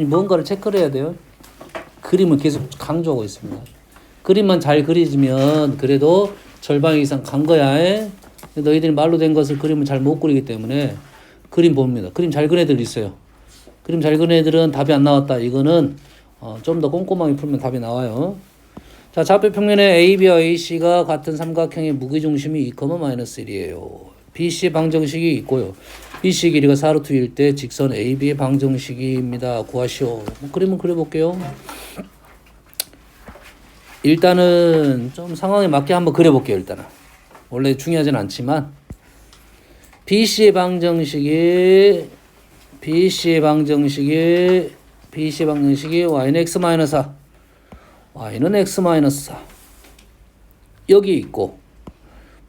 뭔가를 체크를 해야 돼요. 그림을 계속 강조하고 있습니다. 그림만 잘 그리지면 그래도 절반 이상 간 거야. 너희들이 말로 된 것을 그림을 잘 못 그리기 때문에 그림 봅니다. 그림 잘 그린 애들 있어요. 그림 잘 그린 애들은 답이 안 나왔다. 이거는 좀 더 꼼꼼하게 풀면 답이 나와요. 자, 좌표 평면에 AB와 AC가 같은 삼각형의 무게중심이 2,-1이에요. BC 방정식이 있고요. BC 길이가 4루트일 때 직선 AB의 방정식입니다. 구하시오. 그림을 그려볼게요. 일단은 좀 상황에 맞게 한번 그려볼게요. 일단은 원래 중요하진 않지만 BC의 방정식이 y는 x-4 y는 x-4 여기 있고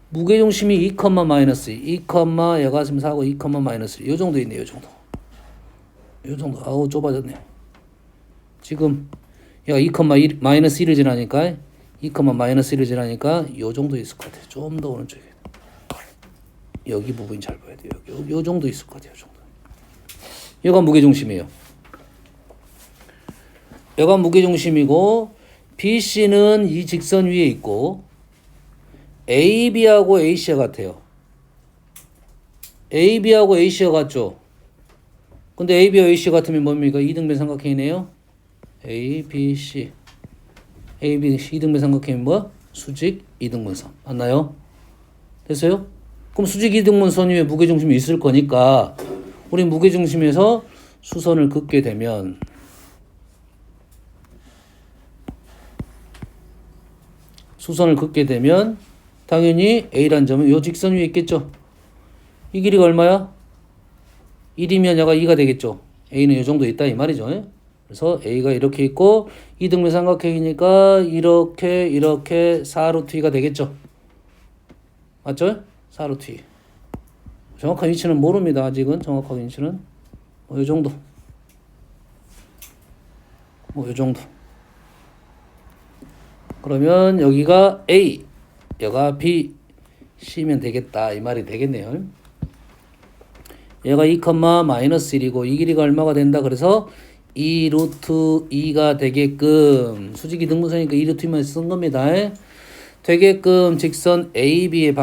무게중심이 2, 얘가 지금 4고 2, 요 정도 있네요. 요 정도. 아우 좁아졌네. 지금 얘가 2,-1을 지나니까 2,-1을 지나니까 요 정도 있을 것 같아요. 좀 더 오른쪽에. 여기 부분이 잘 보여야 돼요. 요 정도 있을 것 같아요. 요 정도. 얘가 무게중심이에요. 얘가 무게중심이고 BC는 이 직선 위에 있고 AB하고 AC가 같아요. AB하고 AC가 같죠? 근데 AB와 AC가 같으면 뭡니까? 이등변 삼각형이네요. A, B, C. A, B, C 이등변 삼각형이 뭐야? 수직 이등분선. 맞나요? 됐어요? 그럼 수직 이등분선 위에 무게중심이 있을 거니까 우리 무게중심에서 수선을 긋게 되면 당연히 A라는 점은 이 직선 위에 있겠죠. 이 길이가 얼마야? 1이면 얘가 2가 되겠죠. A는 이 정도 있다 이 말이죠. 그래서 A가 이렇게 있고 이등변 삼각형이니까 이렇게 4루트2가 되겠죠. 맞죠? 4루트2. 정확한 위치는 모릅니다. 아직은 정확한 위치는 이 정도. 이 정도. 그러면 여기가 A, 여기가 B, C면 되겠다 이 말이 되겠네요. 얘가 2,-1이고 이 길이가 얼마가 된다. 그래서 2루트 2가 되게끔 수직이 등분선이니까 2루트 2만 쓴 겁니다. 되게끔 직선 AB의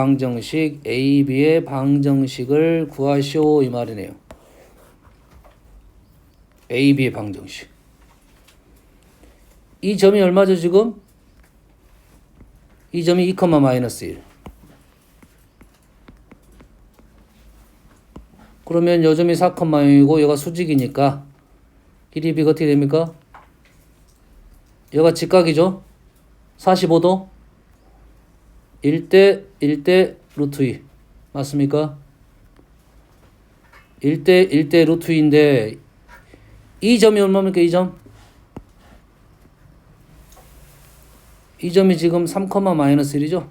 방정식을 구하시오 이 말이네요. AB의 방정식. 이 점이 얼마죠 지금? 이 점이 2,-1. 그러면 요 점이 4,0이고 얘가 수직이니까 길이 B가 어떻게 됩니까? 얘가 직각이죠? 45도 1대 루트 2 맞습니까? 1대 루트 2인데 이 점이 얼마입니까? 이 점이 지금 3,-1이죠?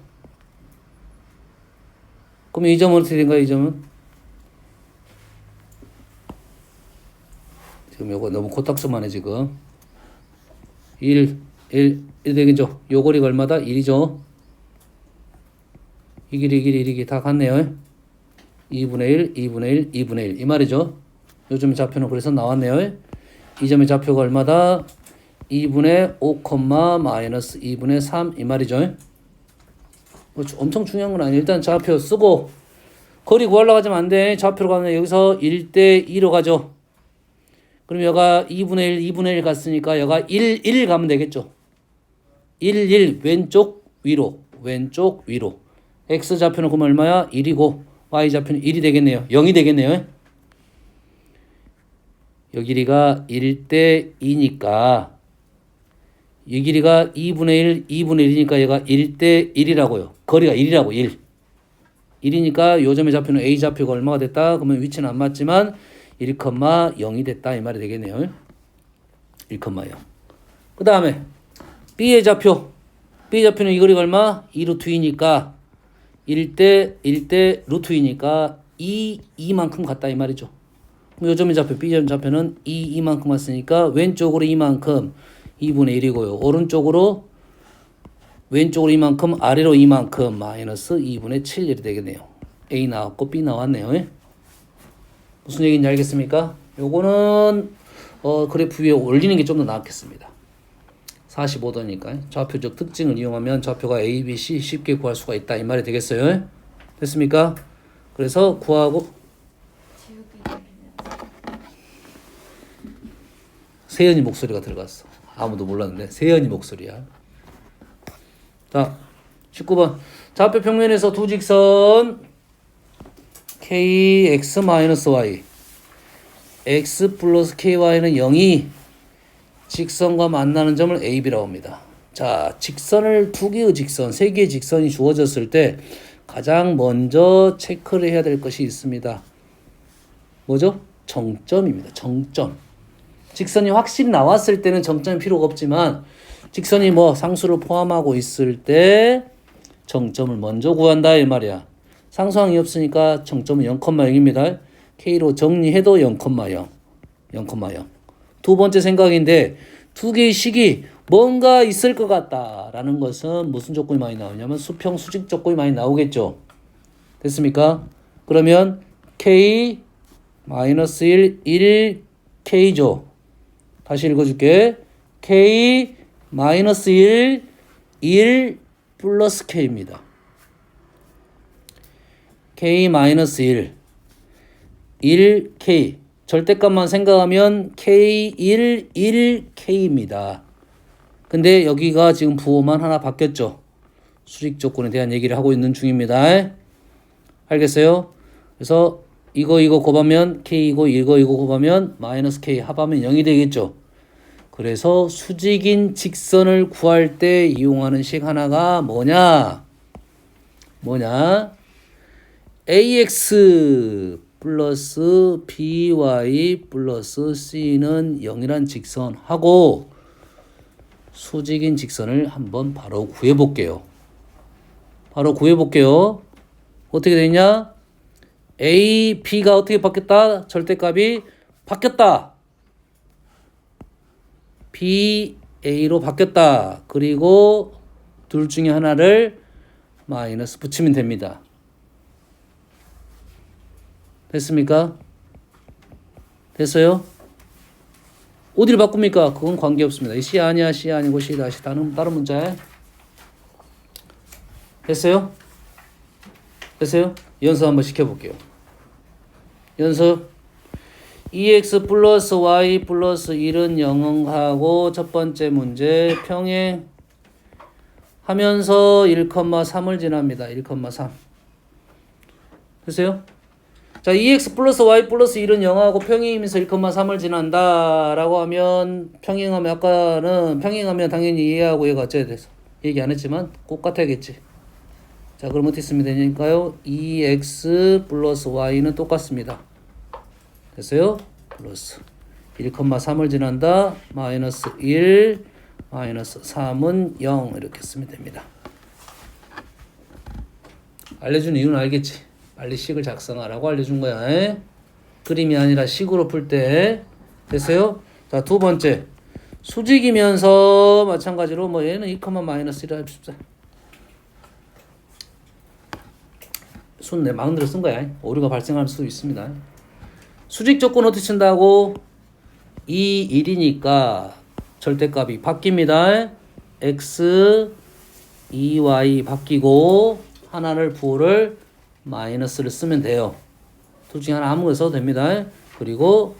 그럼 이 점은 어떻게 된가요? 이 점은? 지금 요거 너무 코딱지만해 지금. 1 되겠죠? 요 거리가 얼마다? 1이죠? 이 길이 다 같네요. 2분의 1 이 말이죠. 요 점의 좌표는 그래서 나왔네요. 이 점의 좌표가 얼마다? 2분의 5, 2분의 3 이 말이죠. 엄청 중요한 건 아니에요. 일단 좌표 쓰고 거리 구하려고 하면 안 돼. 좌표로 가면 여기서 1대2로 가죠. 그럼 여가 2분의 1 갔으니까 여가 1 가면 되겠죠. 1 왼쪽 위로 x 좌표는 그럼 얼마야? 1이고 y 좌표는 1이 되겠네요. 0이 되겠네요. 이 길이가 1대2니까 이 길이가 2분의 1이니까 얘가 1대1이라고요. 거리가 1이라고 1. 1이니까 요 점의 좌표는 A 좌표가 얼마가 됐다? 그러면 위치는 안 맞지만 1,0이 됐다 이 말이 되겠네요. 1,0. 그 다음에 B의 좌표는 이 거리가 얼마? 2루트 2니까 1대 루트 2니까 2만큼 갔다 이 말이죠. 그럼 요 점의 좌표 B점 좌표는 2만큼 왔으니까 왼쪽으로 이만큼 2분의 1이고요. 오른쪽으로 왼쪽으로 이만큼 아래로 이만큼 마이너스 2분의 7 이렇게 되겠네요. A 나왔고 B 나왔네요. 무슨 얘기인지 알겠습니까? 요거는 그래프 위에 올리는 게 좀 더 낫겠습니다. 45도니까 좌표적 특징을 이용하면 좌표가 A, B, C 쉽게 구할 수가 있다. 이 말이 되겠어요? 됐습니까? 그래서 구하고 세연이 목소리가 들어갔어. 아무도 몰랐는데 세연이 목소리야. 자, 19번. 좌표 평면에서 두 직선 kx-y x 플러스 ky는 0이 직선과 만나는 점을 AB라고 합니다. 자, 직선을 두 개의 직선, 세 개의 직선이 주어졌을 때 가장 먼저 체크를 해야 될 것이 있습니다. 뭐죠? 정점입니다. 정점. 직선이 확실히 나왔을 때는 정점이 필요가 없지만 직선이 뭐 상수를 포함하고 있을 때 정점을 먼저 구한다 이 말이야. 상수항이 없으니까 정점은 0,0입니다. K로 정리해도 0,0. 0,0. 두 번째 생각인데 두 개의 식이 뭔가 있을 것 같다라는 것은 무슨 조건이 많이 나오냐면 수평 수직 조건이 많이 나오겠죠. 됐습니까? 그러면 K-1, 1K죠. 다시 읽어줄게. K-1, 1 플러스 K입니다. K-1, 1K. 절대값만 생각하면 K1, 1K입니다. 근데 여기가 지금 부호만 하나 바뀌었죠. 수직 조건에 대한 얘기를 하고 있는 중입니다. 알겠어요? 그래서 이거 곱하면 K이고 이거 곱하면 마이너스 K 합하면 0이 되겠죠. 그래서 수직인 직선을 구할 때 이용하는 식 하나가 뭐냐? AX 플러스 BY 플러스 C는 0이란 직선하고 수직인 직선을 한번 바로 구해볼게요. 어떻게 되냐? A, B가 어떻게 바뀌었다? 절대값이 바뀌었다. B, A로 바뀌었다. 그리고 둘 중에 하나를 마이너스 붙이면 됩니다. 됐습니까? 됐어요? 어디를 바꿉니까? 그건 관계없습니다. C 아니야, C 아니고 C 다시 다른 문자에. 됐어요? 연습 한번 시켜볼게요. 연습. 2x 플러스 y 플러스 1은 0하고 첫 번째 문제 평행 하면서 1,3을 지납니다. 1,3. 됐어요? 자, 2x 플러스 y 플러스 1은 0하고 평행이면서 1,3을 지난다 라고 하면 평행하면 당연히 얘하고 얘가 어째야 돼서 얘기 안 했지만 꼭 같아야겠지. 자, 그럼 어떻게 쓰면 되니까요? 2x 플러스 y는 똑같습니다. 됐어요? 플러스 1,3을 지난다 마이너스 1 마이너스 3은 0 이렇게 쓰면 됩니다. 알려준 이유는 알겠지? 빨리 식을 작성하라고 알려준 거야. 에? 그림이 아니라 식으로 풀 때. 됐어요? 자, 두 번째. 수직이면서 마찬가지로 뭐 얘는 2, 마이너스 1을 합시다. 순 내 마음대로 쓴 거야. 오류가 발생할 수도 있습니다. 수직 조건 어떻게 친다고? 2, 1이니까 절대값이 바뀝니다. x, 2y 바뀌고 하나를 부호를 마이너스를 쓰면 돼요. 둘 중에 하나 아무거나 써도 됩니다. 그리고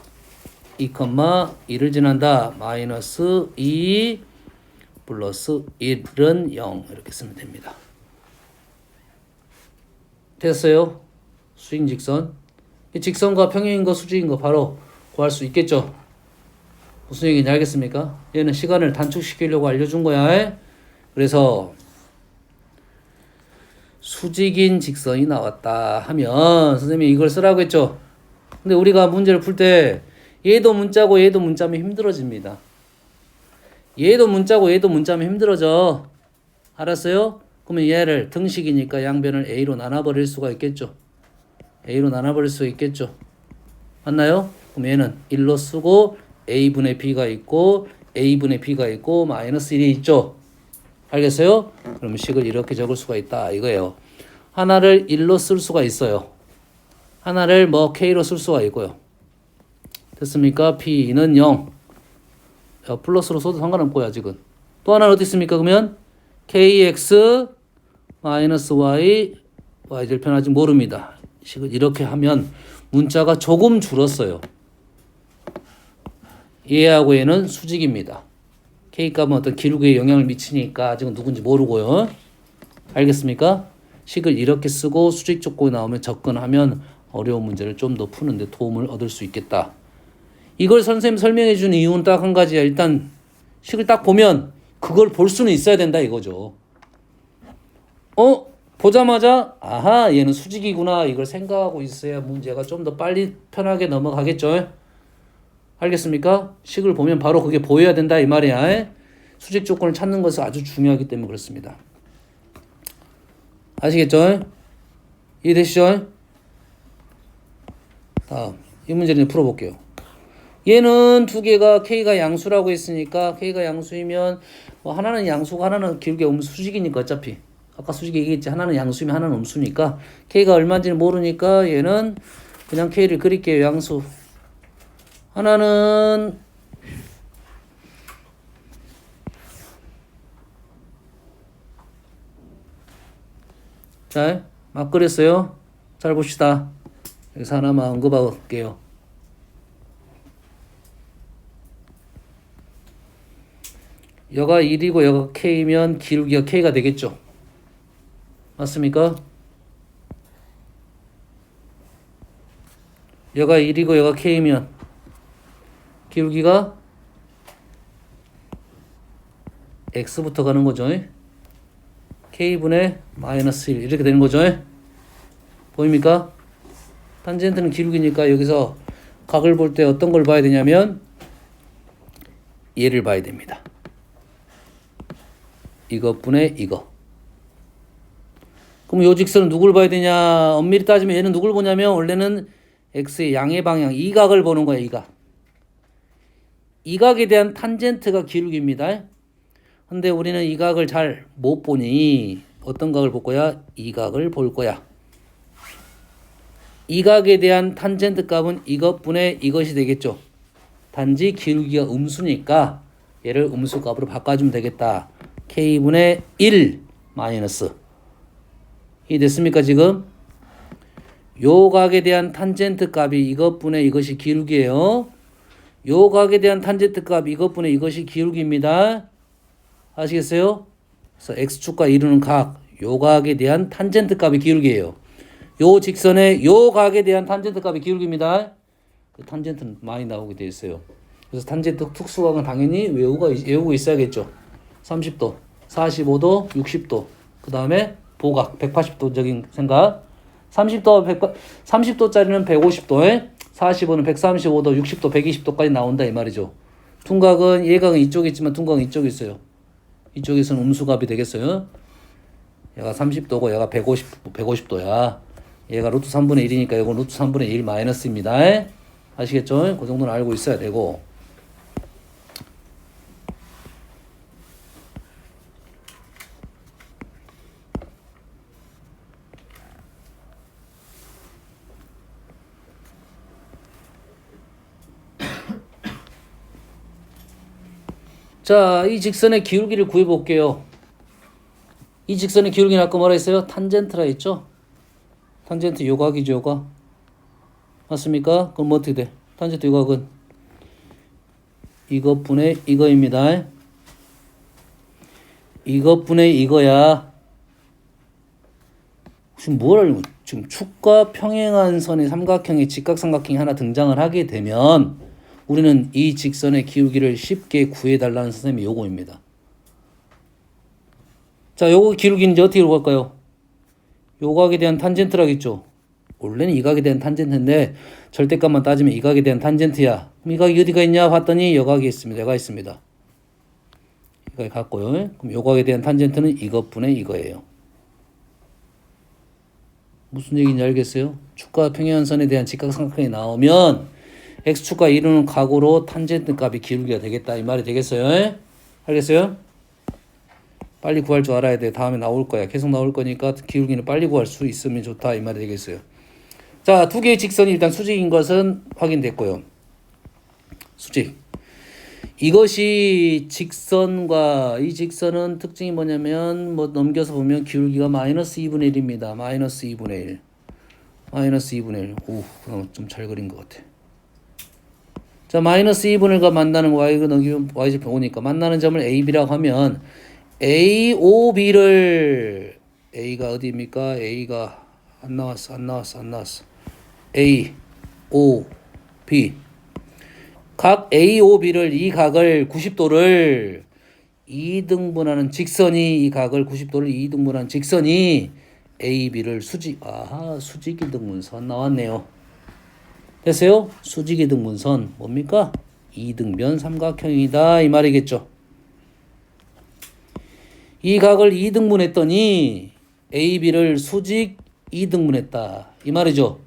2,1을 지난다. 마이너스 2 플러스 1은 0 이렇게 쓰면 됩니다. 됐어요? 수직 직선. 직선과 평행인 거 수직인 거 바로 구할 수 있겠죠? 무슨 얘기인지 알겠습니까? 얘는 시간을 단축시키려고 알려준 거야. 그래서 수직인 직선이 나왔다 하면 선생님이 이걸 쓰라고 했죠. 근데 우리가 문제를 풀 때 얘도 문자고 얘도 문자면 힘들어집니다. 얘도 문자고 얘도 문자면 힘들어져. 알았어요? 그러면 얘를 등식이니까 양변을 A로 나눠버릴 수가 있겠죠. A로 나눠버릴 수 있겠죠. 맞나요? 그럼 얘는 1로 쓰고 A분의 B가 있고 A분의 B가 있고 마이너스 1이 있죠. 알겠어요? 그럼 식을 이렇게 적을 수가 있다 이거예요. 하나를 1로 쓸 수가 있어요. 하나를 뭐 K로 쓸 수가 있고요. 됐습니까? P는 0. 야, 플러스로 써도 상관없고요 아직은. 또 하나는 어디 있습니까? 그러면 kx 마이너스 y y절 편 아직 모릅니다. 식을 이렇게 하면 문자가 조금 줄었어요. 얘하고 얘는 수직입니다. k값은 어떤 기울기에 영향을 미치니까 아직은 누군지 모르고요. 알겠습니까? 식을 이렇게 쓰고 수직 조건이 나오면 접근하면 어려운 문제를 좀 더 푸는데 도움을 얻을 수 있겠다. 이걸 선생님 설명해 준 이유는 딱 한 가지야. 일단 식을 딱 보면 그걸 볼 수는 있어야 된다 이거죠. 보자마자 아하 얘는 수직이구나 이걸 생각하고 있어야 문제가 좀 더 빨리 편하게 넘어가겠죠. 알겠습니까? 식을 보면 바로 그게 보여야 된다 이 말이야. 수직 조건을 찾는 것은 아주 중요하기 때문에 그렇습니다. 아시겠죠? 이해되시죠? 다음 이 문제를 이제 풀어볼게요. 얘는 두 개가 k가 양수라고 했으니까 k가 양수이면 뭐 하나는 양수고 하나는 기울기가 수직이니까 어차피 아까 수직 얘기했지. 하나는 양수이면 하나는 음수니까 k가 얼마인지는 모르니까 얘는 그냥 k를 그릴게요. 양수. 하나는 자, 막 그렸어요. 잘 봅시다. 여기서 하나만 언급할게요. 여가 1이고 여가 k면 기울기가 k가 되겠죠. 맞습니까? 여가 1이고 여가 k면 기울기가 x부터 가는 거죠. k분의 마이너스 1 이렇게 되는 거죠. 보입니까? 탄젠트는 기울기니까 여기서 각을 볼 때 어떤 걸 봐야 되냐면 얘를 봐야 됩니다. 이것분의 이거. 그럼 요 직선은 누굴 봐야 되냐? 엄밀히 따지면 얘는 누굴 보냐면 원래는 x의 양의 방향 이 각을 보는 거야. 이 각. 이 각에 대한 탄젠트가 기울기입니다. 근데 우리는 이 각을 잘 못 보니 어떤 각을 볼 거야? 이 각을 볼 거야. 이 각에 대한 탄젠트 값은 이것분의 이것이 되겠죠. 단지 기울기가 음수니까 얘를 음수 값으로 바꿔주면 되겠다. k분의 1 마이너스 이 됐습니까 지금? 요 각에 대한 탄젠트 값이 이것분의 이것이 기울기예요. 요 각에 대한 탄젠트 값 이것분의 이것이 기울기입니다. 아시겠어요? 그래서 x축과 이루는 각, 요 각에 대한 탄젠트 값이 기울기예요. 요 직선의 요 각에 대한 탄젠트 값이 기울기입니다. 그 탄젠트는 많이 나오게 돼 있어요. 그래서 탄젠트 특수각은 당연히 외우고 있어야겠죠. 30도, 45도, 60도. 그 다음에 보각, 180도적인 생각. 30도짜리는 150도에 45는 135도, 60도, 120도까지 나온다 이 말이죠. 둔각은 예각은 이쪽에 있지만 둔각은 이쪽에 있어요. 이쪽에서는 음수값이 되겠어요. 얘가 30도고 얘가 150도야. 얘가 루트 3분의 1이니까 이건 루트 3분의 1 마이너스입니다. 아시겠죠? 그 정도는 알고 있어야 되고. 자, 이 직선의 기울기를 구해볼게요. 이 직선의 기울기는 아까 뭐라 했어요? 탄젠트라 했죠? 탄젠트 요각이죠, 요각. 맞습니까? 그럼 뭐 어떻게 돼? 탄젠트 요각은 이것분의 이거입니다. 이것분의 이거야. 지금 뭘 알고, 지금 축과 평행한 선의 삼각형의 직각삼각형이 하나 등장을 하게 되면 우리는 이 직선의 기울기를 쉽게 구해달라는 선생님의 요구입니다. 자, 요거 기울기는 이제 어떻게 구할까요? 요 각에 대한 탄젠트라겠죠. 원래는 이 각에 대한 탄젠트인데 절대값만 따지면 이 각에 대한 탄젠트야. 그럼 이 각이 어디가 있냐 봤더니 요 각이 있습니다. 얘가 있습니다. 이 각이 같고요. 그럼 요 각에 대한 탄젠트는 이것분의 이거예요. 무슨 얘기인지 알겠어요? 축과 평행한 선에 대한 직각삼각형이 나오면 x축과 이루는 각으로 탄젠트 값이 기울기가 되겠다 이 말이 되겠어요? 알겠어요? 빨리 구할 줄 알아야 돼. 다음에 나올 거야. 계속 나올 거니까 기울기는 빨리 구할 수 있으면 좋다 이 말이 되겠어요. 자, 두 개의 직선이 일단 수직인 것은 확인됐고요. 수직. 이것이 직선과 이 직선은 특징이 뭐냐면 뭐 넘겨서 보면 기울기가 마이너스 2분의 1입니다. 마이너스 2분의 1. 마이너스 2분의 1. 오, 좀 잘 그린 것 같아. 자, 마이너스 2분의 1과 만나는 y가 넘기면 y좌표 오니까 만나는 점을 AB라고 하면 AOB를 A가 어디입니까? A가 안 나왔어. A, O, B. 각 A, O, B를 이 각을 90도를 2등분하는 직선이 이 각을 90도를 2등분하는 직선이 A, B를 수직이등분선 나왔네요. 됐어요? 수직이등분선 뭡니까? 이등변 삼각형이다 이 말이겠죠. 이 각을 2등분했더니 A, B를 수직 2등분했다 이 말이죠.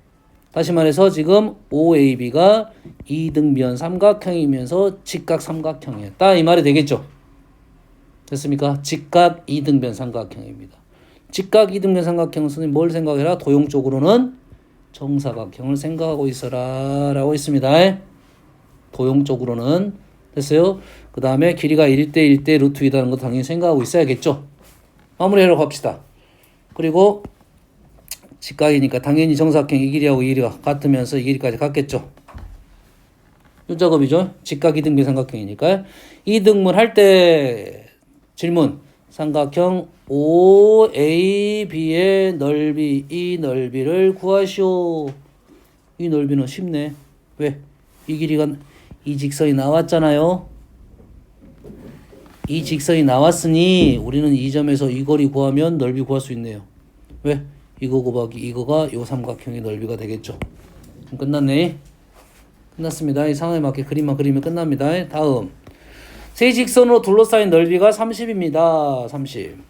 다시 말해서 지금 OAB가 이등변 삼각형이면서 직각 삼각형이었다 이 말이 되겠죠. 됐습니까? 직각 이등변 삼각형입니다. 직각 이등변 삼각형은 선생님 뭘 생각해라? 도형적으로는 정사각형을 생각하고 있어라 라고 있습니다. 도형적으로는 됐어요? 그 다음에 길이가 1대 1대 루트 2다는 거 당연히 생각하고 있어야겠죠. 마무리하러 갑시다. 그리고 직각이니까 당연히 정사각형 이 길이하고 이 길이가 같으면서 이 길이까지 같겠죠. 이 작업이죠. 직각 이등변 삼각형이니까. 이등분 할 때 질문. 삼각형 OAB의 넓이, 이 넓이를 구하시오. 이 넓이는 쉽네. 왜? 이 길이가 이 직선이 나왔잖아요. 이 직선이 나왔으니 우리는 이 점에서 이 거리 구하면 넓이 구할 수 있네요. 왜? 이거 곱하기 이거가 요 삼각형의 넓이가 되겠죠. 끝났네. 끝났습니다. 이 상황에 맞게 그림만 그리면 끝납니다. 다음. 세 직선으로 둘러싸인 넓이가 30입니다. 30.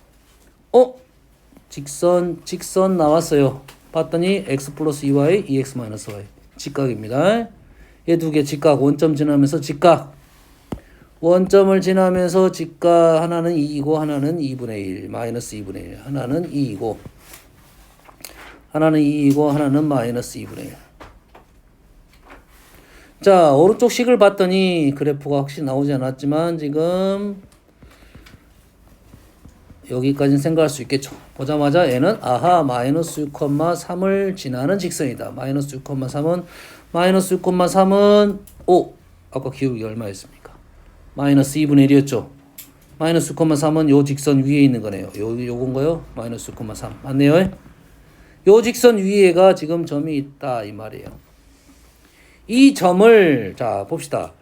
직선 나왔어요. 봤더니 x 플러스 2y, 2x 마이너스 y. 직각입니다. 얘 두 개 직각, 원점 지나면서 직각. 원점을 지나면서 직각 하나는 2이고 하나는 2분의 1, 마이너스 2분의 1. 하나는 2이고 하나는 2이고 하나는 마이너스 2분의 1. 자, 오른쪽 식을 봤더니 그래프가 확실히 나오지 않았지만 지금 여기까지는 생각할 수 있겠죠. 보자마자 얘는 마이너스 6,3을 지나는 직선이다. 마이너스 6,3은 아까 기울기 얼마였습니까? 마이너스 2분의 1이었죠. 마이너스 6,3은 요 직선 위에 있는 거네요. 요건가요? 마이너스 6,3 맞네요. 요 직선 위에가 지금 점이 있다 이 말이에요. 이 점을 자 봅시다.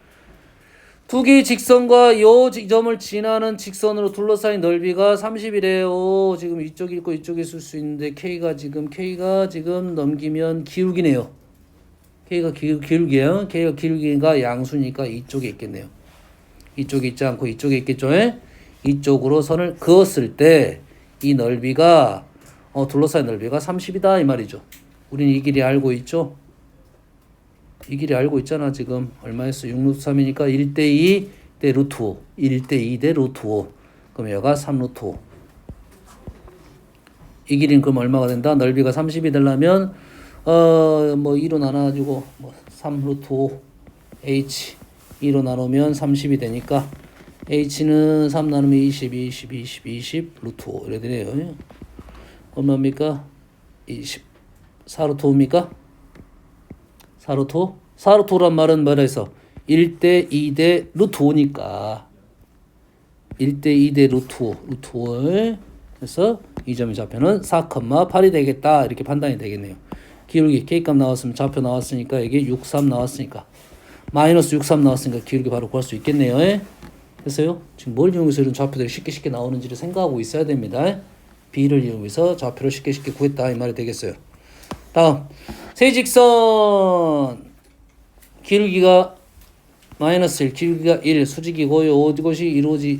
두 개의 직선과 요 점을 지나는 직선으로 둘러싸인 넓이가 30이래요. 지금 이쪽이 있고 이쪽에 있을 수 있는데 K가 지금 넘기면 기울기네요. K가 기울기예요. K가 기울기가 양수니까 이쪽에 있겠네요. 이쪽에 있지 않고 이쪽에 있겠죠. 이쪽으로 선을 그었을 때 이 넓이가 둘러싸인 넓이가 30이다 이 말이죠. 우리는 이 길이 알고 있죠. 이 길이 알고 있잖아. 지금 얼마였어? 6루트 3이니까 1대 2 대 루트 5. 1대 2 대 루트 5. 그럼 얘가 3루트 5. 이 길이는 그럼 얼마가 된다? 넓이가 30이 되려면 2로 나눠가지고 3루트 5 h 2로 나누면 30이 되니까 h는 3 나누면 20 루트 5 이래 되네요. 얼마입니까? 20 4루트 5입니까? 4루트 4루트란 말은 뭐라 해서 1대 2대 루트 5니까 1대 2대 루트 5를 그래서 이 점의 좌표는 4,8이 되겠다 이렇게 판단이 되겠네요. 기울기 K값 나왔으면 좌표 나왔으니까 이게 63 나왔으니까 마이너스 63 나왔으니까 기울기 바로 구할 수 있겠네요. 됐어요? 지금 뭘 이용해서 이런 좌표들이 쉽게 나오는지를 생각하고 있어야 됩니다. B를 이용해서 좌표를 쉽게 구했다 이 말이 되겠어요. 다음 세 직선 기울기가 마이너스 1, 기울기가 1, 수직이고요. 이것이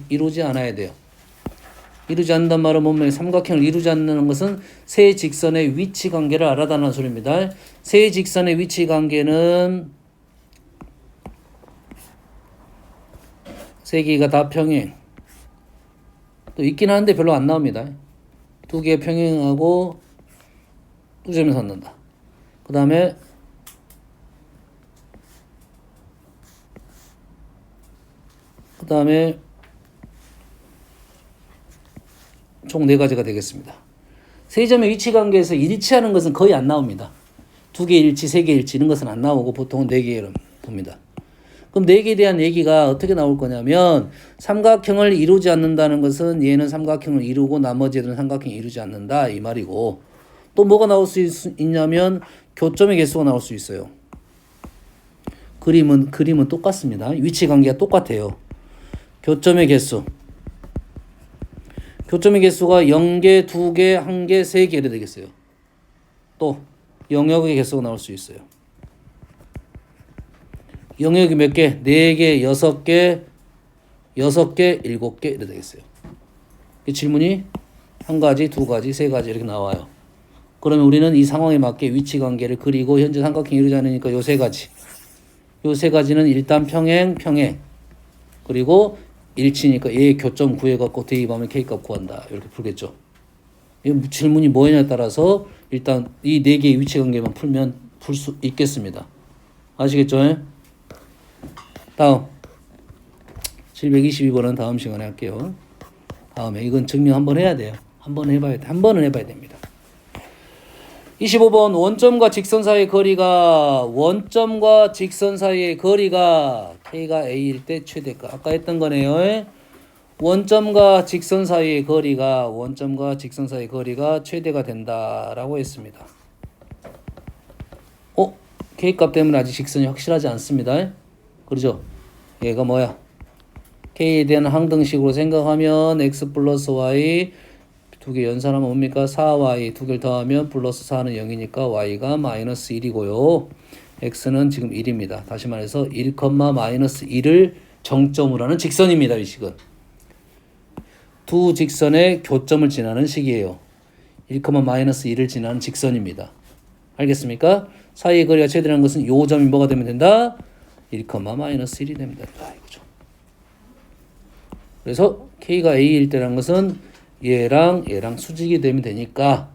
이루어지 않아야 돼요. 이루지 않는단 말은 뭐면 삼각형을 이루지 않는 것은 세 직선의 위치 관계를 알아달라는 소리입니다. 세 직선의 위치 관계는 세 개가 다 평행. 또 있긴 하는데 별로 안 나옵니다. 두 개 평행하고 두 점에서 만난다. 그 다음에 그 다음에 총 4가지가 되겠습니다. 세 점의 위치 관계에서 일치하는 것은 거의 안 나옵니다. 2개 일치, 3개 일치 이런 것은 안 나오고 보통은 4개로 봅니다. 그럼 4개에 대한 얘기가 어떻게 나올 거냐면 삼각형을 이루지 않는다는 것은 얘는 삼각형을 이루고 나머지 애들은 삼각형을 이루지 않는다 이 말이고, 또 뭐가 나올 수 있냐면 교점의 개수가 나올 수 있어요. 그림은 똑같습니다. 위치 관계가 똑같아요. 교점의 개수. 교점의 개수가 0개, 2개, 1개, 3개 이렇게 되겠어요. 또 영역의 개수가 나올 수 있어요. 영역이 몇 개? 4개, 6개, 6개, 7개 이렇게 되겠어요. 이 질문이 1가지, 2가지, 3가지 이렇게 나와요. 그러면 우리는 이 상황에 맞게 위치 관계를 그리고 현재 삼각형 이루지 않으니까 요 3가지. 요 3가지는 일단 평행, 그리고 일치니까 얘의 교점 구해갖고 대입하면 K값 구한다. 이렇게 풀겠죠. 이 질문이 뭐냐에 따라서 일단 이 4개의 위치 관계만 풀면 풀 수 있겠습니다. 아시겠죠? 다음 722번은 다음 시간에 할게요. 다음에 이건 증명 한번 해야 돼요. 한 번은 해봐야 됩니다. 25번 원점과 직선 사이의 거리가 K가 A일 때 최대값. 아까 했던 거네요. 원점과 직선 사이의 거리가 최대가 된다라고 했습니다. K값 때문에 아직 직선이 확실하지 않습니다. 그렇죠? 얘가 뭐야? K에 대한 항등식으로 생각하면 X 플러스 Y 2개 연산하면 뭡니까? 4Y 2개를 더하면 플러스 4는 0이니까 Y가 마이너스 1이고요. X는 지금 1입니다. 다시 말해서 1, 마이너스 1을 정점으로 하는 직선입니다. 이 식은. 두 직선의 교점을 지나는 식이에요. 1, 마이너스 1을 지나는 직선입니다. 알겠습니까? 사이의 거리가 최대라는 것은 요 점이 뭐가 되면 된다? 1, 마이너스 1이 됩니다. 이거죠. 그래서 K가 A일 때라는 것은 얘랑 수직이 되면 되니까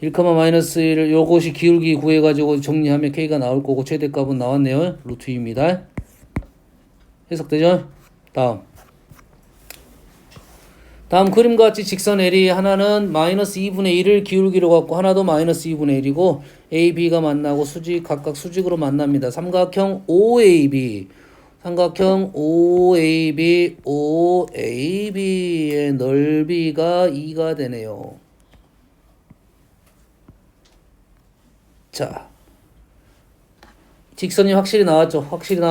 1, 마이너스 1을 요것이 기울기 구해가지고 정리하면 K가 나올 거고 최대값은 나왔네요. 루트 2입니다. 해석되죠? 다음 그림과 같이 직선 L이 하나는 마이너스 2분의 1을 기울기로 갖고 하나도 마이너스 2분의 1이고 A, B가 만나고 각각 수직으로 만납니다. 삼각형 OAB의 넓이가 2가 되네요. 자, 직선이 확실히 나왔죠. 확실히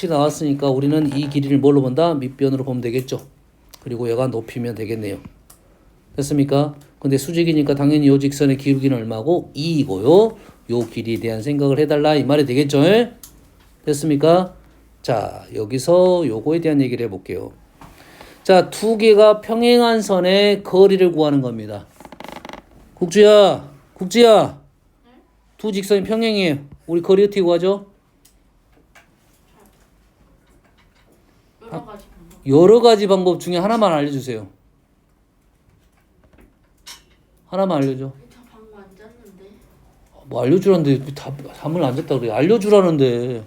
나왔으니까 우리는 이 길이를 뭘로 본다? 밑변으로 보면 되겠죠. 그리고 얘가 높이면 되겠네요. 됐습니까? 근데 수직이니까 당연히 요 직선의 기울기는 얼마고? 2이고요. 요 길이에 대한 생각을 해달라 이 말이 되겠죠. 됐습니까? 자, 여기서 요거에 대한 얘기를 해볼게요. 자, 2개가 평행한 선의 거리를 구하는 겁니다. 국주야. 두 직선이 평행이에요. 우리 거리 어떻게 구하죠? 여러 가지 방법 중에 하나만 알려주세요. 하나만 알려줘. 방금 안 짰는데. 뭐 알려주라는데 잠을 안 잤다 그래. 알려주라는데.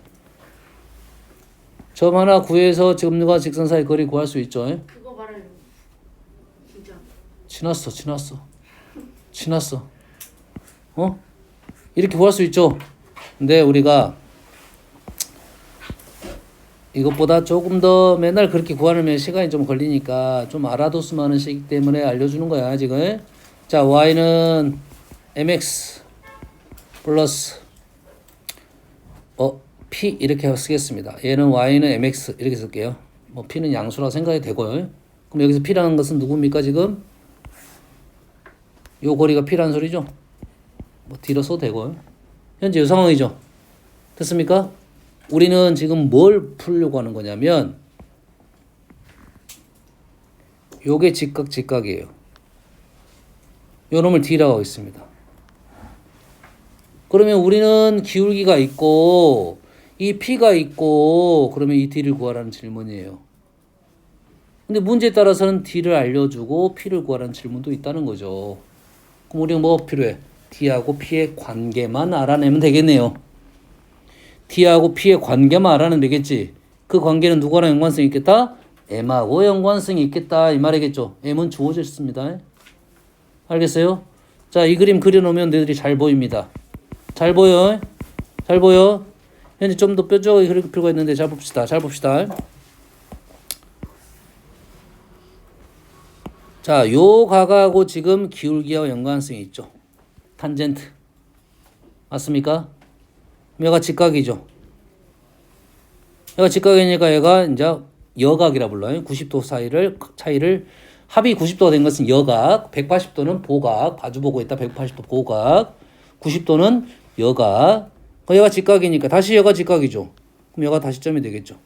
점 하나 구해서 점과 직선 사이 거리 구할 수 있죠. 그거 말해요. 진짜. 지났어. 이렇게 구할 수 있죠. 근데 우리가 이것보다 조금 더 맨날 그렇게 구하려면 시간이 좀 걸리니까 좀 알아뒀으면 하는 시기 때문에 알려주는 거야 지금. 자, y는 mx 플러스 p 이렇게 쓰겠습니다. 얘는 y는 mx 이렇게 쓸게요. p는 양수라고 생각이 되고요. 그럼 여기서 p라는 것은 누굽니까 지금? 요 거리가 p라는 소리죠. 뒤로 써도 되고요. 현재 이 상황이죠. 됐습니까? 우리는 지금 뭘 풀려고 하는 거냐면 요게 직각이에요. 요 놈을 D라고 하고 있습니다. 그러면 우리는 기울기가 있고 이 P가 있고 그러면 이 D를 구하라는 질문이에요. 근데 문제에 따라서는 D를 알려주고 P를 구하라는 질문도 있다는 거죠. 그럼 우리가 뭐가 필요해? D하고 P의 관계만 알아내면 되겠네요. D하고 P의 관계만 알아내면 되겠지. 그 관계는 누구랑 연관성이 있겠다? m하고 연관성이 있겠다 이 말이겠죠. m은 주어져 있습니다. 알겠어요? 자, 이 그림 그려놓으면 너희들이 잘 보입니다. 잘 보여? 잘 보여? 현재 좀 더 뾰족하게 그릴 필요가 있는데 잘 봅시다. 잘 봅시다. 자, 요 각하고 지금 기울기와 연관성이 있죠. 탄젠트. 맞습니까? 얘가 직각이죠. 얘가 직각이니까 얘가 이제 여각이라 불러요. 90도 차이를 합이 90도가 된 것은 여각, 180도는 보각, 마주보고 있다. 180도 보각, 90도는 여각. 얘가 직각이니까 다시 얘가 직각이죠. 그럼 얘가 다시점이 되겠죠.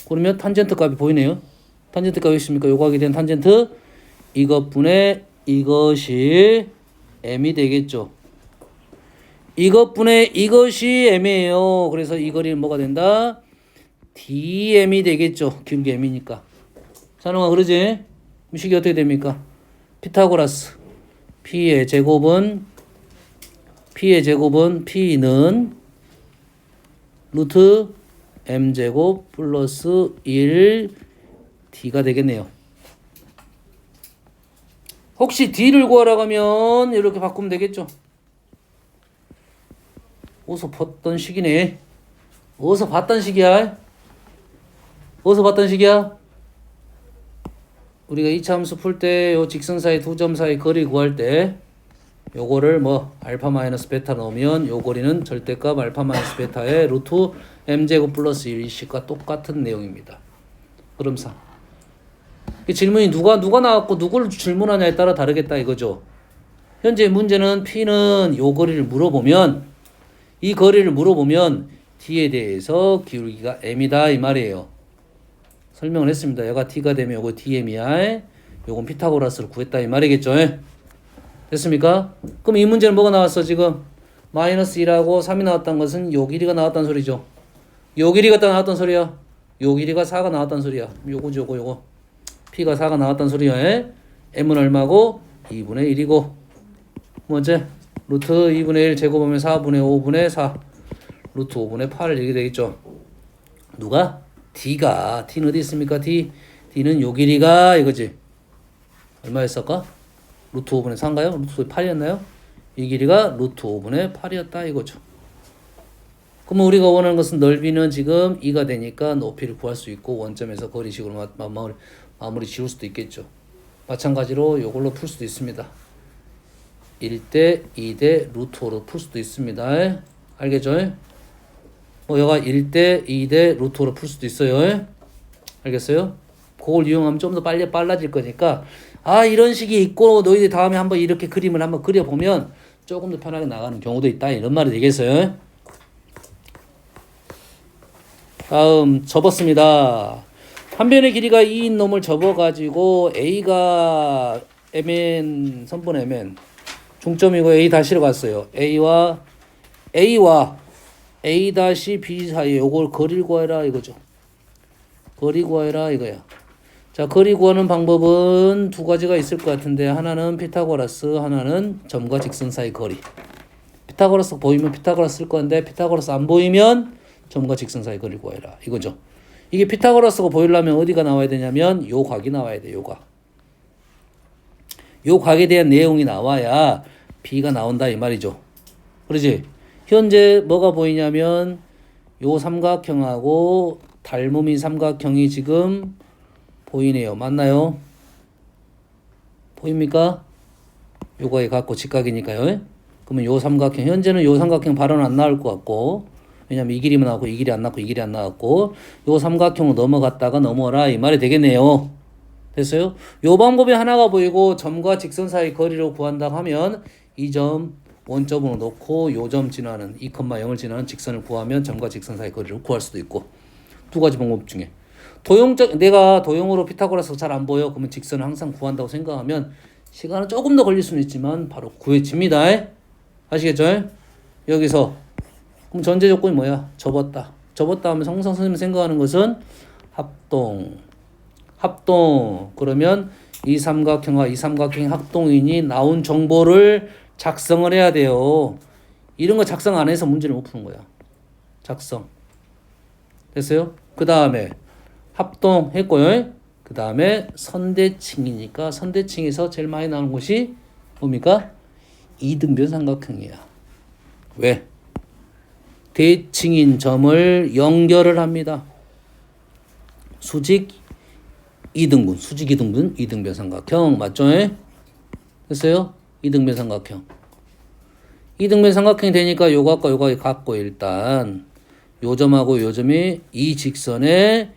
그러면 탄젠트 값이 보이네요. 탄젠트 값이 있습니까? 요각이 된 탄젠트 이것분의 이것이 m이 되겠죠. 이것분의 이것이 m이에요. 그래서 이 거리는 뭐가 된다? dm이 되겠죠. 기울기 m이니까. 산호가 그러지? 식이 어떻게 됩니까? 피타고라스 p의 제곱은 p는 루트 m제곱 플러스 1 d가 되겠네요. 혹시 d를 구하라고 하면 이렇게 바꾸면 되겠죠. 어디서 봤던 식이네. 어디서 봤던 식이야? 어디서 봤던 식이야? 우리가 이차 함수 풀 때 요 직선 사이 두 점 사이 거리 구할 때 요거를 뭐 알파 마이너스 베타 넣으면 요 거리는 절대값 알파 마이너스 베타의 루트 m제곱 플러스 1 식과 똑같은 내용입니다. 흐름상. 이 질문이 누가 나왔고 누구를 질문하냐에 따라 다르겠다 이거죠. 현재 문제는 P는 요 거리를 물어보면 이 거리를 물어보면 D에 대해서 기울기가 m이다 이 말이에요. 설명을 했습니다. 얘가 T가 되면 요거 dm이야. 요건 피타고라스를 구했다 이 말이겠죠. 됐습니까? 그럼 이 문제는 뭐가 나왔어 지금? 마이너스 1하고 3이 나왔다는 것은 요 길이가 나왔다는 소리죠. 요 길이가 나왔단 소리야. 요 길이가 4가 나왔단 소리야. 요거지 요거. P가 4가 나왔단 소리야. M은 얼마고? 2분의 1이고. 뭐지? 루트 2분의 1 제곱하면 4분의 5분의 4. 루트 5분의 8 이렇게 되겠죠. 누가? D가. D는 어디 있습니까? D는 요 길이가 이거지. 얼마였을까? 루트 5분의 4인가요? 루트 8이었나요? 이 길이가 루트 5분의 8이었다 이거죠. 그러면 우리가 원하는 것은 넓이는 지금 2가 되니까 높이를 구할 수 있고 원점에서 거리식으로 마무리 지을 수도 있겠죠. 마찬가지로 이걸로 풀 수도 있습니다. 1대 2대 루트 5로 풀 수도 있습니다. 알겠죠? 뭐 여가 1대 2대 루트 5로 풀 수도 있어요. 알겠어요? 그걸 이용하면 좀 더 빨라질 거니까 이런 식이 있고 너희들 다음에 한번 이렇게 그림을 한번 그려보면 조금 더 편하게 나가는 경우도 있다 이런 말이 되겠어요. 다음 접었습니다. 한 변의 길이가 2인 놈을 접어가지고 A가 mn 선분 mn 중점이고 A 다시로 갔어요. A와 A 다시 B 사이에 요걸 거리를 구해라 이거죠. 거리 구해라 이거야. 자, 거리 구하는 방법은 두 가지가 있을 것 같은데 하나는 피타고라스, 하나는 점과 직선 사이 거리. 피타고라스 보이면 피타고라스 쓸 건데 피타고라스 안 보이면 점과 직선 사이 거리 구해라 이거죠. 이게 피타고라스가 보이려면 어디가 나와야 되냐면 요 각이 나와야 돼. 요 각. 요 각에 대한 내용이 나와야 B가 나온다 이 말이죠. 그러지? 현재 뭐가 보이냐면 요 삼각형하고 닮음인 삼각형이 지금 보이네요. 맞나요? 보입니까? 요거에 갖고 직각이니까요. 그러면 요 삼각형 현재는 요 삼각형 발언 안 나올 것 같고 왜냐면 이 길이만 나왔고 이 길이 안 나왔고 이 길이 안 나왔고 요 삼각형으로 넘어갔다가 넘어라 이 말이 되겠네요. 됐어요? 요 방법이 하나가 보이고 점과 직선 사이 거리를 구한다고 하면 이 점 원점으로 놓고 요 점 지나는 2,0을 지나는 직선을 구하면 점과 직선 사이 거리를 구할 수도 있고 두 가지 방법 중에 내가 도형으로 피타고라스 잘 안 보여 그러면 직선을 항상 구한다고 생각하면 시간은 조금 더 걸릴 수는 있지만 바로 구해집니다. 아시겠죠? 여기서 그럼 전제 조건이 뭐야? 접었다 하면 성상 선생님이 생각하는 것은 합동 그러면 이 삼각형과 이 삼각형의 합동인이 나온 정보를 작성을 해야 돼요. 이런 거 작성 안 해서 문제를 못 푸는 거야. 작성 됐어요? 그 다음에 합동했고요. 그 다음에 선대칭이니까 선대칭에서 제일 많이 나오는 곳이 뭡니까? 이등변 삼각형이야. 왜? 대칭인 점을 연결을 합니다. 수직 이등분, 수직 이등분, 이등변 삼각형 맞죠? 됐어요? 이등변 삼각형. 이등변 삼각형이 되니까 요각과 요각이 같고 일단 요 점하고 요 점이 이 직선에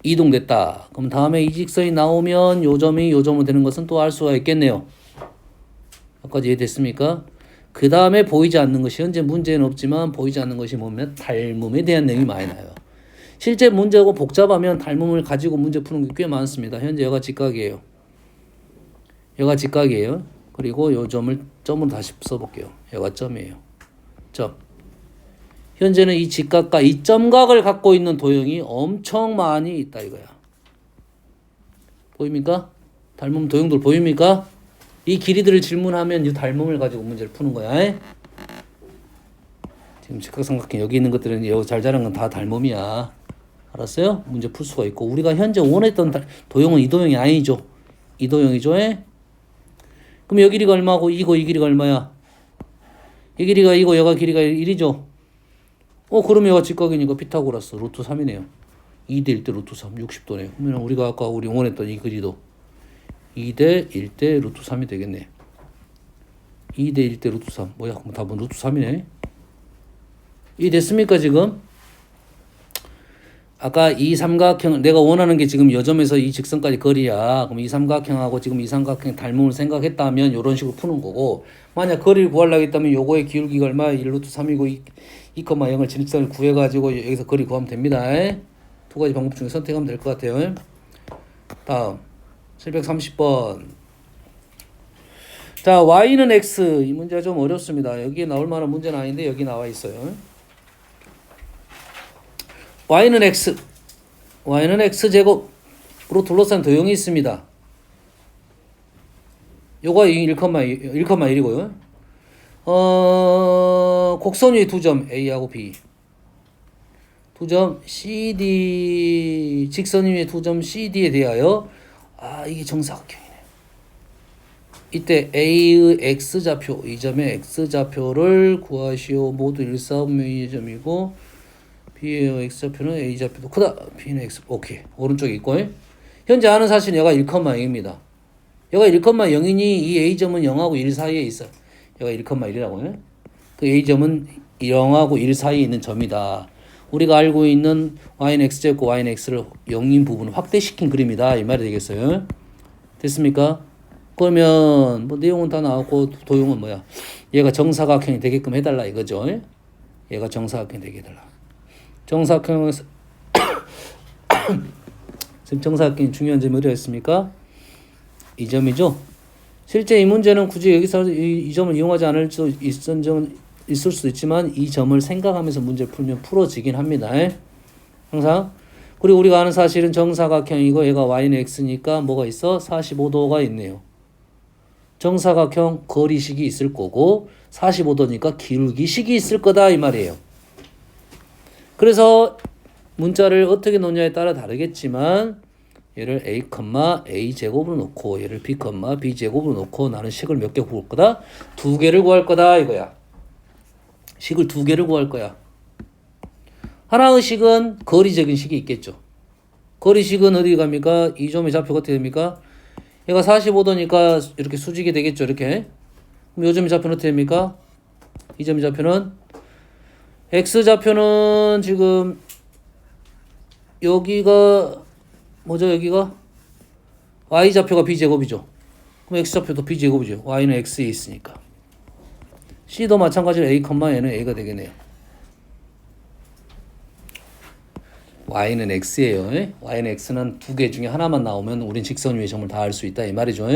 이동됐다. 그럼 다음에 이 직선이 나오면 요 점이 요 점으로 되는 것은 또 알 수가 있겠네요. 여기까지 이해됐습니까? 그 다음에 보이지 않는 것이 현재 문제는 없지만 보이지 않는 것이 뭐냐면 닮음에 대한 내용이 많이 나요. 실제 문제하고 복잡하면 닮음을 가지고 문제 푸는 게 꽤 많습니다. 현재 여가 직각이에요. 여가 직각이에요. 그리고 요 점을 점으로 다시 써볼게요. 여가 점이에요. 점. 현재는 이 직각과 이 점각을 갖고 있는 도형이 엄청 많이 있다 이거야. 보입니까? 닮음 도형들 보입니까? 이 길이들을 질문하면 이 닮음을 가지고 문제를 푸는 거야. 지금 직각삼각형 여기 있는 것들은 여기 잘 자란 건 다 닮음이야. 알았어요? 문제 풀 수가 있고 우리가 현재 원했던 도형은 이 도형이 아니죠. 이 도형이죠. 그럼 여기 길이가 얼마고 이거 이 길이가 얼마야? 이 길이가 이거 여가 길이가 1이죠. 그러면 여가 직각이니까 피타고라스 루트 3이네요. 2대 1대 루트 3 60도네요. 그러면 우리가 아까 우리 원했던 이 그리도 2대 1대 루트 3이 되겠네. 2대 1대 루트 3 뭐야? 그럼 답은 루트 3이네. 이해됐습니까 지금? 아까 이 삼각형 내가 원하는 게 지금 요 점에서 이 직선까지 거리야. 그럼 이 삼각형하고 지금 이 삼각형 닮음을 생각했다면 이런 식으로 푸는 거고 만약 거리를 구하려고 했다면 요거의 기울기가 얼마야? 1 루트 3이고 2,0을 진입선을 구해가지고 여기서 거리 구하면 됩니다. 두 가지 방법 중에 선택하면 될 것 같아요. 다음 730번. 자, y는 x. 이 문제가 좀 어렵습니다. 여기에 나올 만한 문제는 아닌데 여기 나와 있어요. y는 x. y는 x제곱으로 둘러싼 도형이 있습니다. 요거 1,1이고요. 곡선 위에 두 점 A하고 B. 두 점 CD 직선 위에 두 점 CD에 대하여 이게 정사각형이네. 이때 A의 X좌표 이 점의 X좌표를 구하시오. 모두 일사분면의 점이고 B의 X좌표는 A좌표도 크다. B는 X. 오케이. 오른쪽에 있고 현재 아는 사실은 얘가 1,0입니다. 얘가 1,0이니 이 A점은 0하고 1 사이에 있어. 얘가 1,1이라고요. 그 A점은 0하고 1 사이에 있는 점이다. 우리가 알고 있는 y는 x제곱 y는 x를 0인 부분을 확대시킨 그림이다. 이 말이 되겠어요. 됐습니까? 그러면 뭐 내용은 다 나왔고 도형은 뭐야? 얘가 정사각형이 되게끔 해달라 이거죠. 얘가 정사각형이 되게 해달라. 정사각형에서 지금 정사각형이 중요한 점이 어디였습니까? 이 점이죠. 실제 이 문제는 굳이 여기서 이 점을 이용하지 않을 수 있을 수도 있지만 이 점을 생각하면서 문제를 풀면 풀어지긴 합니다. 항상. 그리고 우리가 아는 사실은 정사각형이고 얘가 y는 x니까 뭐가 있어? 45도가 있네요. 정사각형 거리식이 있을 거고 45도니까 기울기식이 있을 거다 이 말이에요. 그래서 문자를 어떻게 놓냐에 따라 다르겠지만 얘를 a, 제곱으로 놓고 얘를 b, b 제곱으로 놓고 나는 식을 몇 개 구할 거다? 2개를 구할 거다 이거야. 식을 2개를 구할 거야. 하나의 식은 거리적인 식이 있겠죠. 거리식은 어디 갑니까? 이 점의 좌표가 어떻게 됩니까? 얘가 45도니까 이렇게 수직이 되겠죠. 이렇게. 그럼 이 점의 좌표는 어떻게 됩니까? 이 점의 좌표는 x좌표는 지금 여기가 뭐죠? 여기가 y좌표가 b제곱이죠. 그럼 x좌표도 b제곱이죠. y는 x에 있으니까. c도 마찬가지로 a, 얘는 a가 되겠네요. y는 x예요. y는 x는 2개 중에 하나만 나오면 우린 직선 위의 점을 다 알 수 있다 이 말이죠.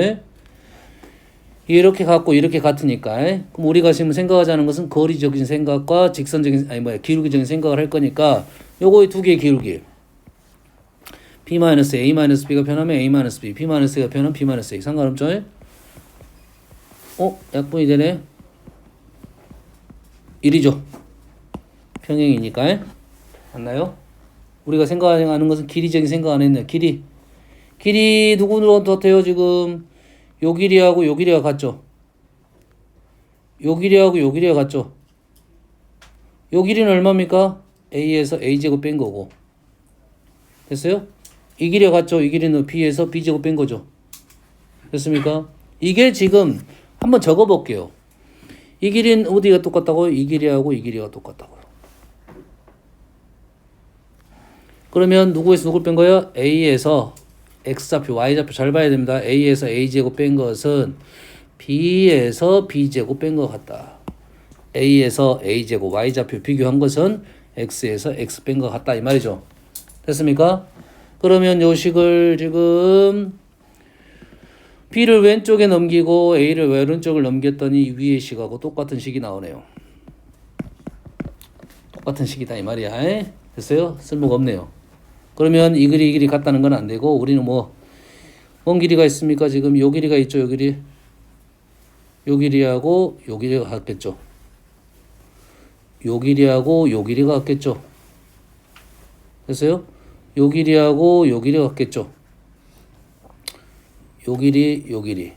이렇게 같고 이렇게 같으니까 그럼 우리가 지금 생각하자는 것은 거리적인 생각과 직선적인 기울기적인 생각을 할 거니까 요거의 2개의 기울기 b-a-b가 변하면 a-b, b-a가 변하면 b-a 상관없죠? 약분이 되네. 1이죠. 평행이니까 맞나요? 우리가 생각하는 것은 길이적인 생각 안 했네요. 길이 누구로 같아요? 지금 요 길이하고 요 길이가 같죠? 요 길이하고 요 길이가 같죠? 요 길이는 얼마입니까? A에서 A제곱 뺀 거고. 됐어요? 이 길이가 같죠? 이 길이는 B에서 B제곱 뺀 거죠. 됐습니까? 이게 지금 한번 적어 볼게요. 이 길이는 어디가 똑같다고요? 이 길이하고 이 길이가 똑같다고요. 그러면 누구에서 누굴 뺀 거예요? A에서 X좌표, Y좌표 잘 봐야 됩니다. A에서 A제곱 뺀 것은 B에서 B제곱 뺀 것 같다. A에서 A제곱, Y좌표 비교한 것은 X에서 X 뺀 것 같다. 이 말이죠. 됐습니까? 그러면 요 식을 지금 B를 왼쪽에 넘기고 A를 오른쪽을 넘겼더니 위의 식하고 똑같은 식이 나오네요. 똑같은 식이다 이 말이야. 에? 됐어요? 쓸모가 없네요. 그러면 이 길이 같다는 건 안 되고 우리는 뭔 길이가 있습니까? 지금 요 길이가 있죠. 요 길이하고 요 길이가 같겠죠. 요 길이하고 요 길이가 같겠죠. 됐어요? 요 길이하고 요 길이가 같겠죠. 요 길이.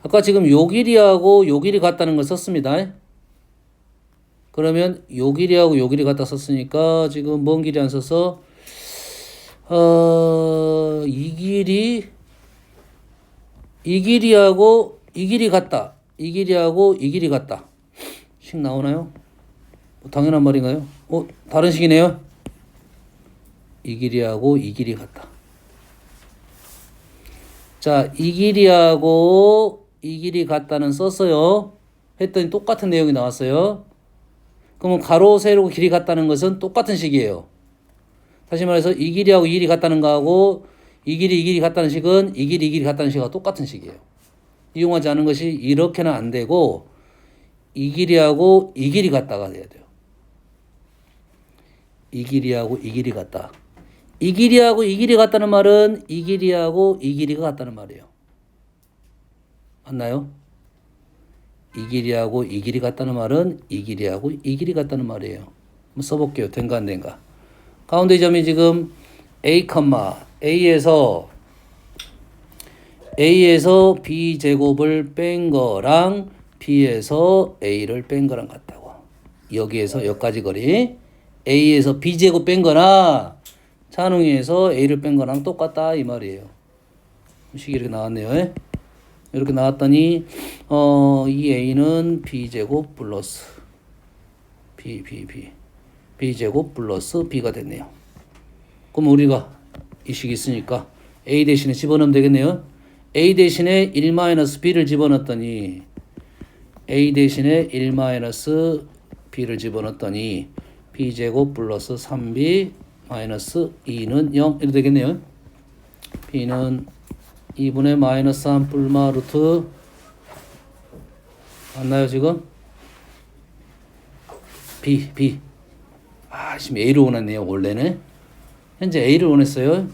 아까 지금 요 길이하고 요 길이 같다는 걸 썼습니다. 그러면 요 길이하고 요 길이 같다 썼으니까 지금 먼 길이 안 써서 이 길이하고 이 길이 같다. 이 길이하고 이 길이 같다. 식 나오나요? 당연한 말인가요? 다른 식이네요. 이 길이하고 이 길이 같다. 자, 이 길이하고 이 길이 같다는 썼어요. 했더니 똑같은 내용이 나왔어요. 그러면 가로, 세로 길이 같다는 것은 똑같은 식이에요. 다시 말해서 이 길이하고 이 길이 같다는 거하고 이 길이 같다는 식은 이 길이 같다는 식하고 똑같은 식이에요. 이용하지 않은 것이 이렇게는 안 되고 이 길이하고 이 길이 같다가 돼야 돼요. 이 길이하고 이 길이 같다. 이 길이하고 이 길이 같다는 말은 이 길이하고 이 길이가 같다는 말이에요. 맞나요? 이 길이하고 이 길이 같다는 말은 이 길이하고 이 길이 같다는 말이에요. 한번 써볼게요. 된가 안 된가. 가운데 점이 지금 A, A에서 B제곱을 뺀 거랑 B에서 A를 뺀 거랑 같다고. 여기에서 여기까지 거리 A에서 B제곱 뺀 거나 찬웅이에서 A를 뺀 거랑 똑같다 이 말이에요. 식이 이렇게 나왔네요. 에? 이렇게 나왔더니 이 A는 B제곱 플러스 B제곱 플러스 B가 됐네요. 그럼 우리가 이 식이 있으니까 A 대신에 집어넣으면 되겠네요. A 대신에 1-B를 집어넣었더니 A 대신에 1-B를 집어넣었더니 B제곱 플러스 3B 마이너스 2는 0 이렇게 되겠네요. B는 2분의 마이너스 3 뿔마 루트 맞나요 지금? B 지금 A를 원했네요. 원래는 현재 A를 원했어요.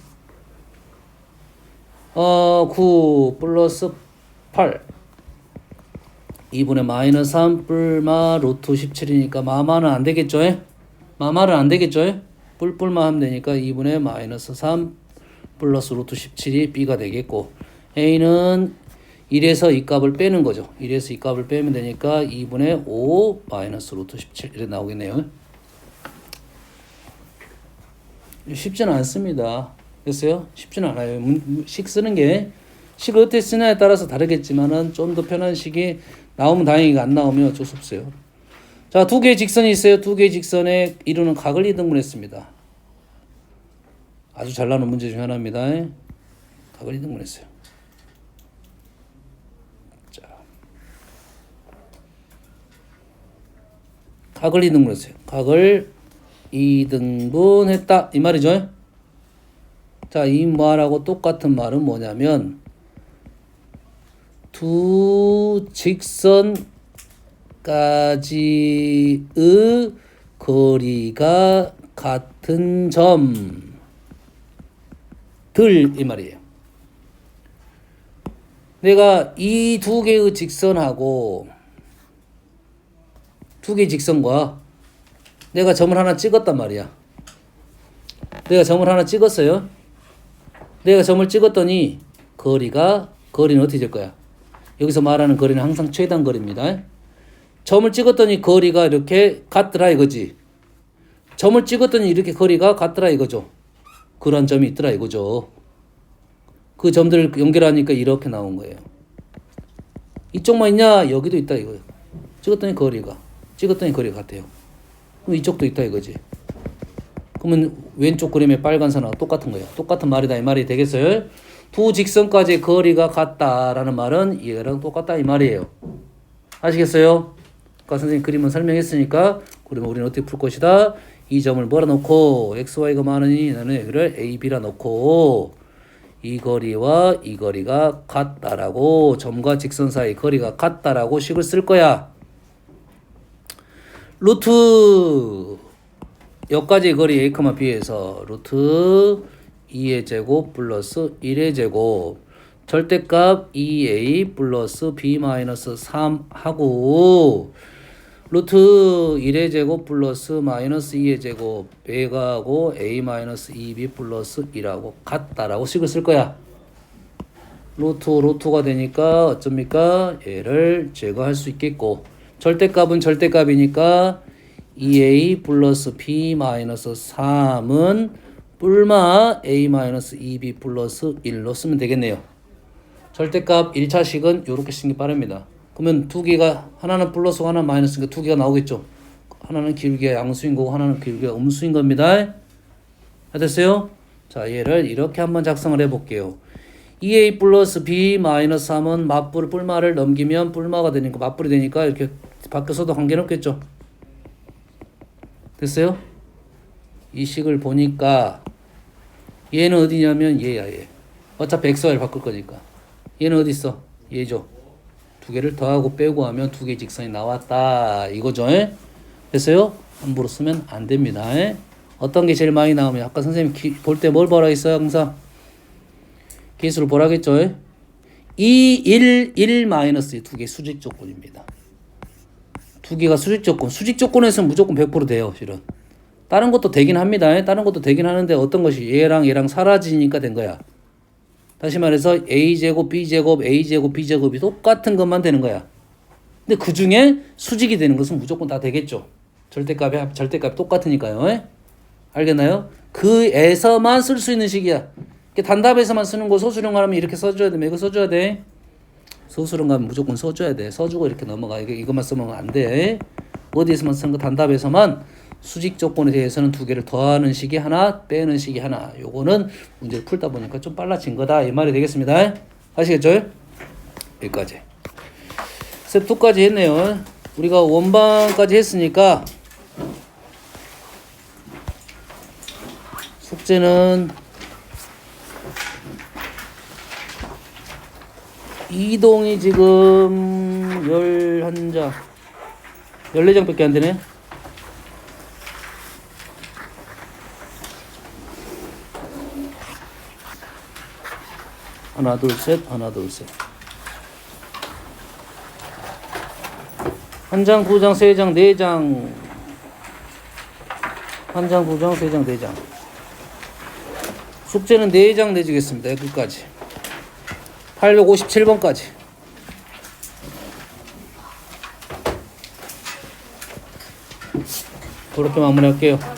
9 플러스 8 2분의 마이너스 3 뿔마 루트 17이니까 마마는 안 되겠죠? 마마는 안 되겠죠? 뿔뿔만 하면 되니까 2분의 마이너스 3 플러스 루트 17이 B가 되겠고 A는 1에서 이 값을 빼는 거죠. 1에서 이 값을 빼면 되니까 2분의 5 마이너스 루트 17 이렇게 나오겠네요. 쉽지는 않습니다. 됐어요? 쉽지는 않아요. 식 쓰는 게 식을 어떻게 쓰냐에 따라서 다르겠지만은 좀 더 편한 식이 나오면 다행이고 안 나오면 어쩔 수 없어요. 자, 두 개의 직선이 있어요. 두 개의 직선에 이루는 각을 이등분했습니다. 아주 잘 나오는 문제 중 하나입니다. 각을 이등분했어요. 자, 각을 이등분했어요. 각을 이등분했다 이 말이죠. 자, 이 말하고 똑같은 말은 뭐냐면 두 직선까지의 거리가 같은 점들 이 말이에요. 내가 이 두 개의 직선하고 두 개의 직선과 내가 점을 하나 찍었단 말이야. 내가 점을 하나 찍었어요. 내가 점을 찍었더니 거리는 어떻게 될 거야? 여기서 말하는 거리는 항상 최단 거리입니다. 점을 찍었더니 거리가 이렇게 같더라 이거지. 점을 찍었더니 이렇게 거리가 같더라 이거죠. 그런 점이 있더라 이거죠. 그 점들을 연결하니까 이렇게 나온 거예요. 이쪽만 있냐? 여기도 있다 이거예요. 찍었더니 거리가 같아요. 그럼 이쪽도 있다 이거지. 그러면 왼쪽 그림의 빨간 선하고 똑같은 거예요. 똑같은 말이다 이 말이 되겠어요? 두 직선까지 거리가 같다라는 말은 얘랑 똑같다 이 말이에요. 아시겠어요? 아까 선생님 그림은 설명했으니까 그러면 우리는 어떻게 풀 것이다? 이 점을 뭐라 놓고 xy가 많으니 나는 여기를 a, b라 놓고 이 거리와 이 거리가 같다라고 점과 직선 사이 거리가 같다라고 식을 쓸 거야. 루트 여기까지 거리 a, b에서 루트 2의 제곱 플러스 1의 제곱 절대값 2a 플러스 b 마이너스 3 하고 루트 1의 제곱 플러스 마이너스 2의 제곱 배가하고 a 마이너스 2b 플러스 1하고 같다라고 식을 쓸 거야. 루트가 되니까 어쩝니까? 얘를 제거할 수 있겠고 절대값은 절대값이니까 2a 플러스 b 마이너스 3은 뿔마 a 마이너스 2b 플러스 1로 쓰면 되겠네요. 절대값 1차식은 이렇게 쓰는 게 빠릅니다. 그러면 두 개가 하나는 플러스고 하나는 마이너스니까 두 개가 나오겠죠. 하나는 기울기가 양수인 거고 하나는 기울기가 음수인 겁니다. 됐어요? 자, 얘를 이렇게 한번 작성을 해볼게요. 2a 플러스 b 마이너스 3은 뿔마를 넘기면 뿔마가 되니까 맞뿔이 되니까 이렇게 바뀌어서도 관계는 없겠죠. 됐어요? 이 식을 보니까 얘는 어디냐면 얘야 얘. 어차피 xy를 바꿀 거니까. 얘는 어디 있어? 얘죠. 두 개를 더하고 빼고 하면 두 개의 직선이 나왔다 이거죠. 됐어요? 함부로 쓰면 안 됩니다. 어떤 게 제일 많이 나오면 아까 선생님 볼 때 뭘 보라 했어요? 항상 계수를 보라겠죠. 2, 1 마이너스 두 개 수직 조건입니다. 두 개가 수직 조건. 수직 조건에서는 무조건 100% 돼요. 실은. 다른 것도 되긴 합니다. 다른 것도 되긴 하는데 어떤 것이 얘랑 사라지니까 된 거야. 다시 말해서 a제곱 b제곱 a제곱 b제곱이 똑같은 것만 되는 거야. 근데 그 중에 수직이 되는 것은 무조건 다 되겠죠. 절대값이 똑같으니까요. 알겠나요? 그에서만 쓸 수 있는 식이야. 단답에서만 쓰는 거 소수령 가면 이렇게 써줘야 돼. 이거 써줘야 돼. 소수령 가면 무조건 써줘야 돼. 써주고 이렇게 넘어가. 이것만 쓰면 안 돼. 어디에서만 쓰는 거 단답에서만 수직 조건에 대해서는 두 개를 더하는 식이 하나, 빼는 식이 하나. 요거는 문제를 풀다 보니까 좀 빨라진 거다. 이 말이 되겠습니다. 아시겠죠? 여기까지. 스텝 2까지 했네요. 우리가 원방까지 했으니까 숙제는 이동이 지금 11장 14장밖에 안 되네. 하나 둘 셋 하나 둘 셋 한 장, 두 장, 세 장, 네 장 한 장, 두 장, 세 장, 네 장 숙제는 4장 내주겠습니다. 여기까지 857번까지 그렇게 마무리할게요.